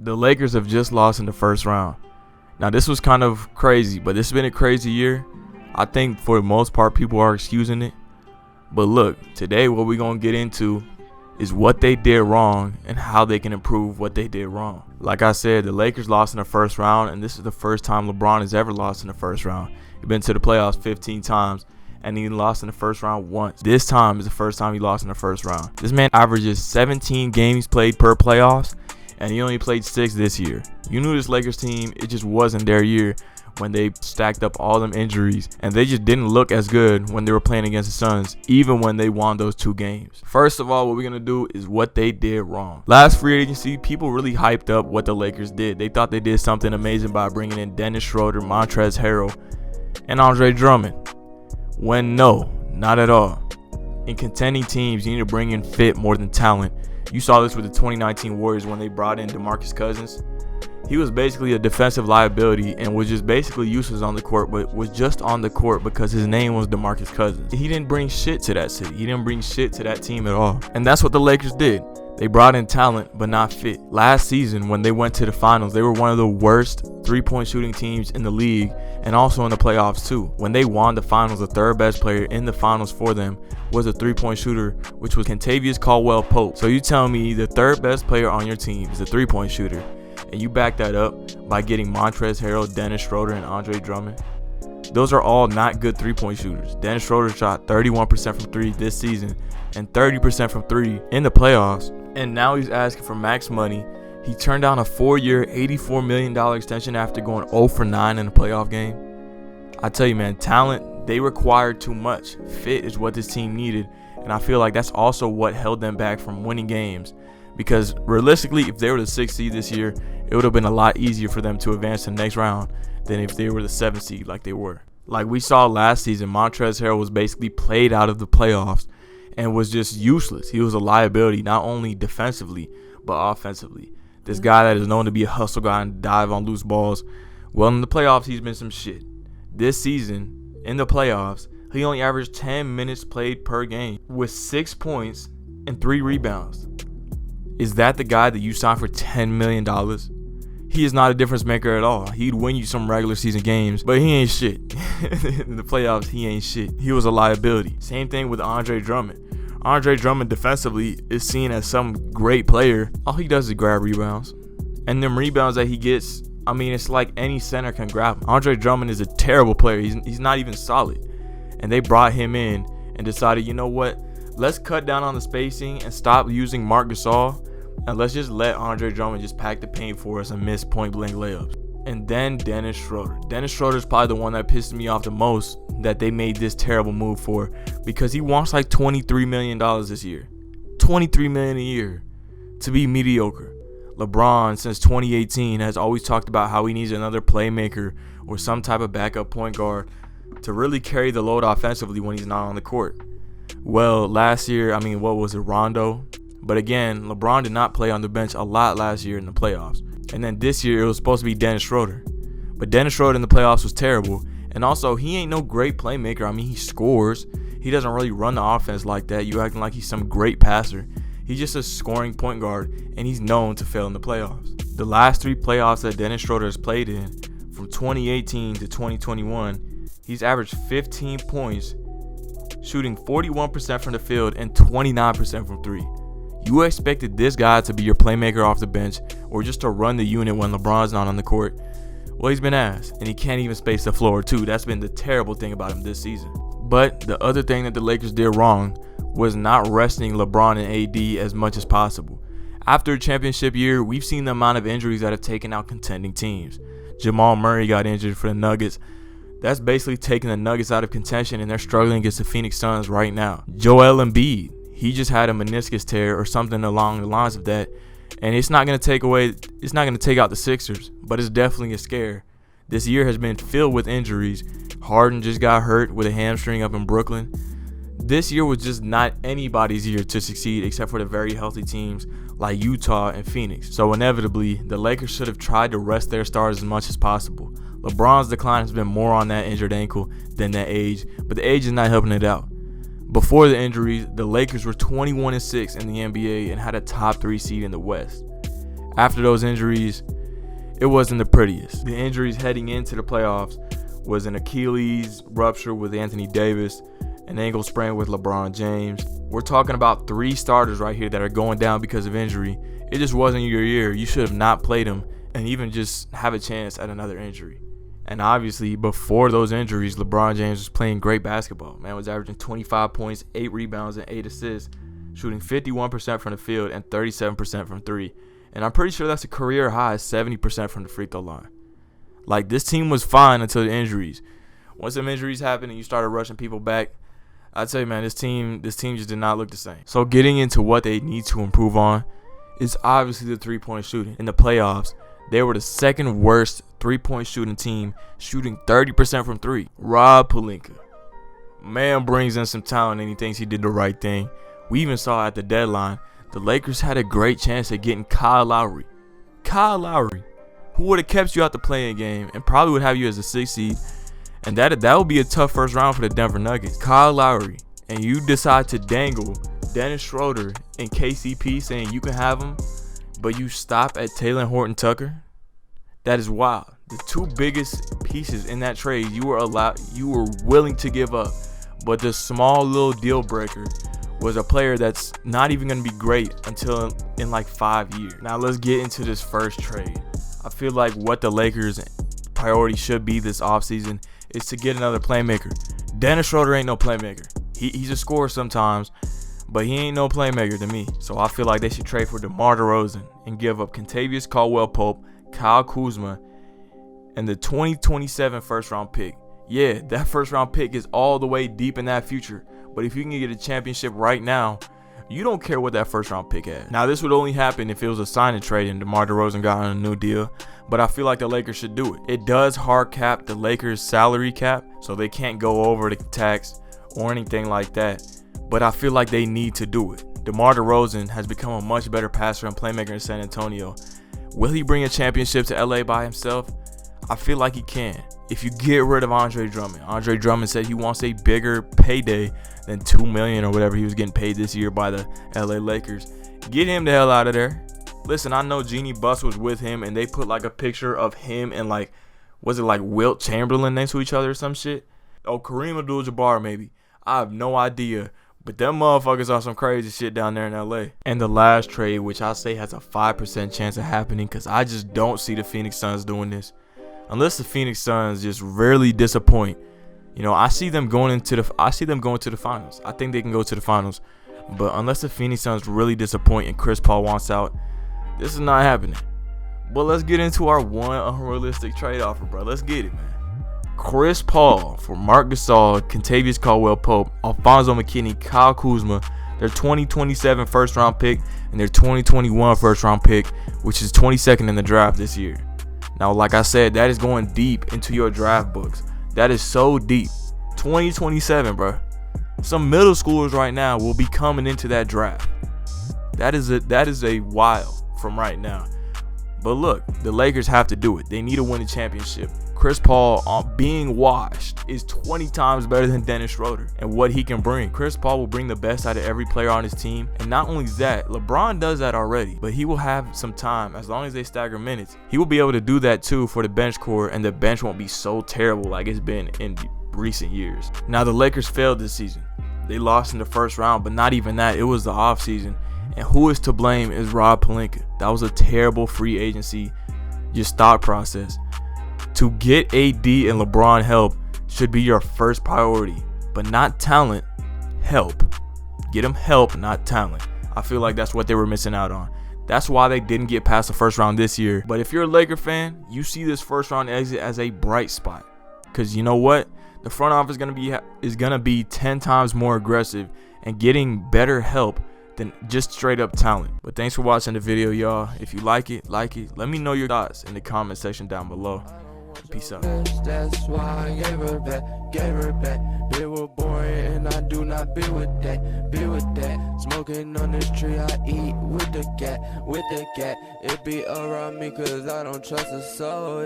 The Lakers have just lost in the first round. Now, this was kind of crazy, but this has been a crazy year. I think for the most part, people are excusing it. But look, today what we're going to get into is what they did wrong and how they can improve what they did wrong. Like I said, the Lakers lost in the first round, and this is the first time LeBron has ever lost in the first round. He's been to the playoffs 15 times, and he lost in the first round once. This time is the first time he lost in the first round. This man averages 17 games played per playoffs, and he only played 6 this year. You knew this Lakers team, it just wasn't their year when they stacked up all them injuries, and they just didn't look as good when they were playing against the Suns, even when they won those 2 games. First of all, what we're going to do is what they did wrong. Last free agency, people really hyped up what the Lakers did. They thought they did something amazing by bringing in Dennis Schroeder, Montrezl Harrell, and Andre Drummond. When no, not at all. In contending teams, you need to bring in fit more than talent. You saw this with the 2019 Warriors when they brought in DeMarcus Cousins. He was basically a defensive liability and was just basically useless on the court, but was just on the court because his name was DeMarcus Cousins. He didn't bring shit to that city. He didn't bring shit to that team at all. And that's what the Lakers did. They brought in talent, but not fit. Last season, when they went to the finals, they were one of the worst three-point shooting teams in the league and also in the playoffs too. When they won the finals, the third best player in the finals for them was a three-point shooter, which was Kentavious Caldwell-Pope. So you tell me the third best player on your team is a three-point shooter, and you back that up by getting Montrezl Harrell, Dennis Schroeder, and Andre Drummond. Those are all not good three-point shooters. Dennis Schroeder shot 31% from 3 this season and 30% from 3 in the playoffs. And now he's asking for max money. He turned down a 4-year, $84 million extension after going 0 for 9 in a playoff game. I tell you, man, talent, they required too much. Fit is what this team needed. And I feel like that's also what held them back from winning games. Because realistically, if they were the 6th seed this year, it would have been a lot easier for them to advance to the next round than if they were the 7th seed like they were. Like we saw last season, Montrezl Harrell was basically played out of the playoffs and was just useless. He was a liability, not only defensively, but offensively. This guy that is known to be a hustle guy and dive on loose balls. Well, in the playoffs, he's been some shit. This season, in the playoffs, he only averaged 10 minutes played per game with 6 points and 3 rebounds. Is that the guy that you signed for $10 million? He is not a difference maker at all. He'd win you some regular season games, but he ain't shit. In the playoffs, he ain't shit. He was a liability. Same thing with Andre Drummond. Andre Drummond defensively is seen as some great player. All he does is grab rebounds. And them rebounds that he gets, I mean, it's like any center can grab them. Andre Drummond is a terrible player. He's not even solid. And they brought him in and decided, you know what? Let's cut down on the spacing and stop using Marc Gasol. And let's just let Andre Drummond just pack the paint for us and miss point-blank layups. And then Dennis Schroeder. Dennis Schroeder is probably the one that pissed me off the most that they made this terrible move for, because he wants like $23 million this year. $23 million a year to be mediocre. LeBron, since 2018, has always talked about how he needs another playmaker or some type of backup point guard to really carry the load offensively when he's not on the court. Well, last year, what was it, Rondo? But again, LeBron did not play on the bench a lot last year in the playoffs. And then this year, it was supposed to be Dennis Schroeder. But Dennis Schroeder in the playoffs was terrible. And also, he ain't no great playmaker. He scores. He doesn't really run the offense like that. You acting like he's some great passer. He's just a scoring point guard, and he's known to fail in the playoffs. The last 3 playoffs that Dennis Schroeder has played in, from 2018 to 2021, he's averaged 15 points, shooting 41% from the field and 29% from 3. You expected this guy to be your playmaker off the bench or just to run the unit when LeBron's not on the court. Well, he's been ass, and he can't even space the floor too. That's been the terrible thing about him this season. But the other thing that the Lakers did wrong was not resting LeBron and AD as much as possible. After a championship year, we've seen the amount of injuries that have taken out contending teams. Jamal Murray got injured for the Nuggets. That's basically taking the Nuggets out of contention, and they're struggling against the Phoenix Suns right now. Joel Embiid, he just had a meniscus tear or something along the lines of that. And it's not going to take out the Sixers, but it's definitely a scare. This year has been filled with injuries. Harden just got hurt with a hamstring up in Brooklyn. This year was just not anybody's year to succeed except for the very healthy teams like Utah and Phoenix. So inevitably, the Lakers should have tried to rest their stars as much as possible. LeBron's decline has been more on that injured ankle than that age, but the age is not helping it out. Before the injuries, the Lakers were 21-6 in the NBA and had a top 3 seed in the West. after those injuries, it wasn't the prettiest. The injuries heading into the playoffs was an Achilles rupture with Anthony Davis, an ankle sprain with LeBron James. We're talking about 3 starters right here that are going down because of injury. It just wasn't your year. You should have not played them and even just have a chance at another injury. And obviously, before those injuries, LeBron James was playing great basketball. Man was averaging 25 points, 8 rebounds, and 8 assists, shooting 51% from the field and 37% from 3. And I'm pretty sure that's a career high, 70% from the free throw line. Like, this team was fine until the injuries. Once some injuries happened and you started rushing people back, I'd say, man, this team just did not look the same. So getting into what they need to improve on is obviously the three-point shooting. In the playoffs, they were the second worst three-point shooting team, shooting 30% from 3. Rob Pelinka, man, brings in some talent and he thinks he did the right thing. We even saw at the deadline, the Lakers had a great chance at getting Kyle Lowry. Kyle Lowry, who would have kept you out the play-in game and probably would have you as a 6th seed. And that would be a tough first round for the Denver Nuggets. Kyle Lowry, and you decide to dangle Dennis Schroeder and KCP saying you can have him, but you stop at Taylor Horton-Tucker? That is wild. The 2 biggest pieces in that trade you were willing to give up, but the small little deal breaker was a player that's not even going to be great until in like 5 years. Now let's get into this first trade. I feel like what the Lakers' priority should be this offseason is to get another playmaker. Dennis Schroeder ain't no playmaker. He's a scorer sometimes, but he ain't no playmaker to me. So I feel like they should trade for DeMar DeRozan and give up Kentavious Caldwell-Pope, Kyle Kuzma, and the 2027 first-round pick. Yeah, that first-round pick is all the way deep in that future. But if you can get a championship right now, you don't care what that first-round pick has. Now, this would only happen if it was a sign and trade and DeMar DeRozan got on a new deal. But I feel like the Lakers should do it. It does hard cap the Lakers' salary cap, so they can't go over the tax or anything like that. But I feel like they need to do it. DeMar DeRozan has become a much better passer and playmaker in San Antonio. Will he bring a championship to LA by himself? I feel like he can. If you get rid of Andre Drummond said he wants a bigger payday than $2 million or whatever he was getting paid this year by the LA Lakers. Get him the hell out of there. Listen, I know Jeannie Buss was with him and they put like a picture of him and like, was it like Wilt Chamberlain next to each other or some shit? Oh, Kareem Abdul-Jabbar maybe. I have no idea. But them motherfuckers are some crazy shit down there in LA. And the last trade, which I say has a 5% chance of happening because I just don't see the Phoenix Suns doing this. Unless the Phoenix Suns just really disappoint. You know, I see them going to the finals. I think they can go to the finals. But unless the Phoenix Suns really disappoint and Chris Paul wants out, this is not happening. But let's get into our one unrealistic trade offer, bro. Let's get it, man. Chris Paul for Marc Gasol, Kentavious Caldwell-Pope, Alfonso McKinney, Kyle Kuzma, their 2027 first-round pick, and their 2021 first-round pick, which is 22nd in the draft this year. Now, like I said, that is going deep into your draft books. That is so deep. 2027, bro. Some middle schoolers right now will be coming into that draft. That is a while from right now. But look, the Lakers have to do it. They need to win a championship. Chris Paul, being washed, is 20 times better than Dennis Schroeder and what he can bring. Chris Paul will bring the best out of every player on his team. And not only that, LeBron does that already, but he will have some time as long as they stagger minutes. He will be able to do that too for the bench core, and the bench won't be so terrible like it's been in recent years. Now, the Lakers failed this season. They lost in the first round, but not even that. It was the offseason. And who is to blame is Rob Pelinka. That was a terrible free agency just thought process. To get AD and LeBron help should be your first priority, but not talent, help. Get them help, not talent. I feel like that's what they were missing out on. That's why they didn't get past the first round this year. But if you're a Laker fan, you see this first round exit as a bright spot. Because you know what? The front office is gonna be 10 times more aggressive and getting better help than just straight up talent. But thanks for watching the video, y'all. If you like it. Let me know your thoughts in the comment section down below. Peace out. That's why I gave her back. They were boring and I do not be with that. Smoking on this tree, I eat with the cat. It be around me cause I don't trust a soul.